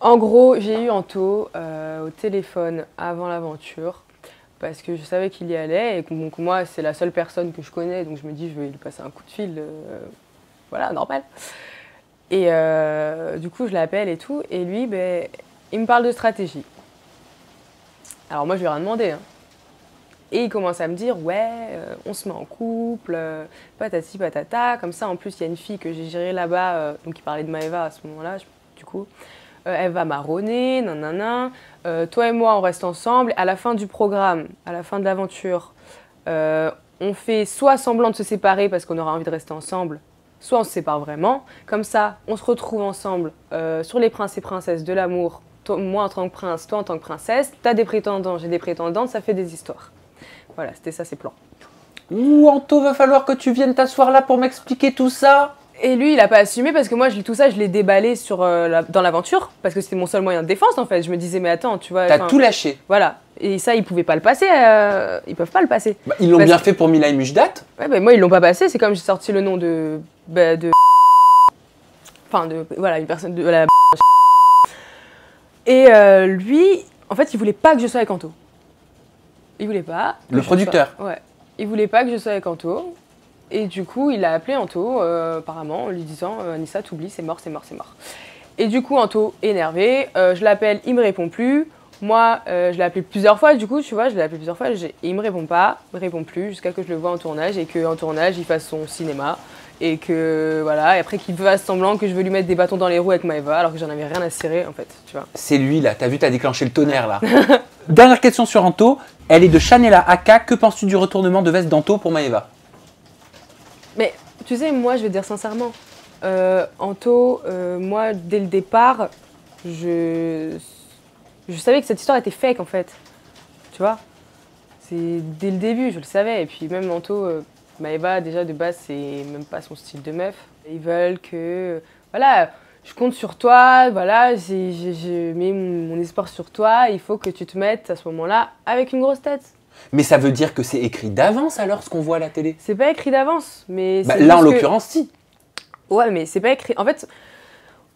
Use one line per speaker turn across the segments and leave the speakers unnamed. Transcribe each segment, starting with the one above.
En gros, j'ai eu Anto au téléphone avant l'aventure parce que je savais qu'il y allait et que donc, moi, c'est la seule personne que je connais, donc je me dis, je vais lui passer un coup de fil, voilà, normal. Et du coup, je l'appelle et tout, et lui, ben, il me parle de stratégie. Alors moi, je lui ai rien demandé, hein. Et il commence à me dire, ouais, on se met en couple, patati patata, comme ça, en plus, il y a une fille que j'ai gérée là-bas, donc il parlait de Maëva à ce moment-là, du coup. Elle va marronner, nanana. Toi et moi, on reste ensemble. À la fin du programme, à la fin de l'aventure, on fait soit semblant de se séparer parce qu'on aura envie de rester ensemble, soit on se sépare vraiment. Comme ça, on se retrouve ensemble sur les princes et princesses de l'amour. Moi en tant que prince, toi en tant que princesse. T'as des prétendants, j'ai des prétendantes, ça fait des histoires. Voilà, c'était ça ses plans.
Ouh, Anto, va falloir que tu viennes t'asseoir là pour m'expliquer tout ça.
Et lui, il a pas assumé parce que moi, tout ça, je l'ai déballé dans l'aventure parce que c'était mon seul moyen de défense en fait. Je me disais, mais attends, tu vois.
T'as tout lâché.
Voilà. Et ça, ils pouvaient pas le passer. Ils peuvent pas le passer.
Bah, ils l'ont bien fait pour Mila et Mujdat.
Ouais, bah, moi, ils l'ont pas passé. C'est comme j'ai sorti le nom de. Enfin, voilà, une personne de. Voilà. Et lui, en fait, il voulait pas que je sois avec Anto. Il voulait pas.
Le producteur.
Ouais. Il voulait pas que je sois avec Anto. Et du coup, il a appelé Anto, apparemment, en lui disant Anissa, t'oublies, c'est mort, c'est mort, c'est mort. Et du coup, Anto, énervé, je l'appelle, il me répond plus. Moi, je l'ai appelé plusieurs fois, du coup, tu vois, je l'ai appelé plusieurs fois, et il me répond pas, me répond plus, jusqu'à que je le vois en tournage, et qu'en tournage, il fasse son cinéma. Et que, voilà, et après qu'il fasse semblant que je veux lui mettre des bâtons dans les roues avec Maëva, alors que j'en avais rien à cirer, en fait, tu vois.
C'est lui, là. T'as vu, t'as déclenché le tonnerre, là. Dernière question sur Anto. Elle est de Chanela Aka. Que penses-tu du retournement de veste d'Anto pour Maëva?
Mais tu sais, moi, je vais te dire sincèrement, Anto, moi, dès le départ, je savais que cette histoire était fake, en fait. Tu vois? C'est dès le début, je le savais. Et puis même Anto, Maëva, déjà, de base, c'est même pas son style de meuf. Ils veulent que... Voilà, je compte sur toi, voilà, je mets mon espoir sur toi, il faut que tu te mettes à ce moment-là avec une grosse tête.
Mais ça veut dire que c'est écrit d'avance alors ce qu'on voit à la télé?
C'est pas écrit d'avance, mais
Bah,
c'est
là, en
juste que...
l'occurrence, si.
Ouais, mais c'est pas écrit. En fait,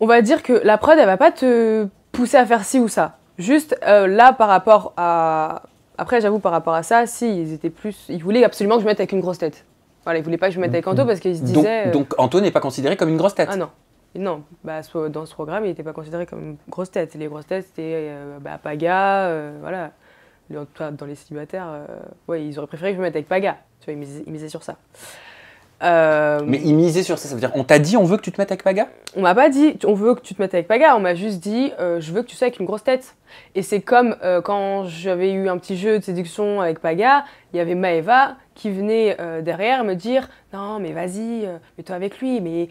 on va dire que la prod, elle va pas te pousser à faire ci ou ça. Juste là, par rapport à... Après, j'avoue, par rapport à ça, si, ils étaient plus... Ils voulaient absolument que je me mette avec une grosse tête. Voilà, ils voulaient pas que je me mette avec Anto parce qu'ils se disaient...
Donc Anto n'est pas considéré comme une grosse tête?
Ah non. Non, bah, dans ce programme, il n'était pas considéré comme une grosse tête. Les grosses têtes, c'était Paga, voilà. Dans les célibataires, ouais, ils auraient préféré que je me mette avec Paga. Tu vois, ils misaient sur ça.
Mais il misait sur ça, ça veut dire on t'a dit on veut que tu te mettes avec Paga?
On m'a pas dit on veut que tu te mettes avec Paga, on m'a juste dit je veux que tu sois avec une grosse tête. Et c'est comme quand j'avais eu un petit jeu de séduction avec Paga, il y avait Maëva qui venait derrière me dire non mais vas-y, mets-toi avec lui, mais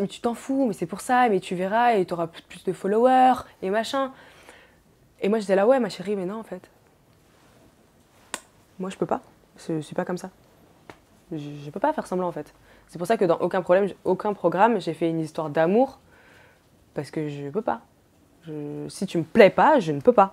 tu t'en fous, mais c'est pour ça, mais tu verras et tu auras plus de followers et machin. Et moi j'étais là ouais ma chérie mais non en fait. Moi je peux pas, je suis pas comme ça. Je peux pas faire semblant en fait. C'est pour ça que dans aucun programme, j'ai fait une histoire d'amour parce que je peux pas. Si tu me plais pas, je ne peux pas.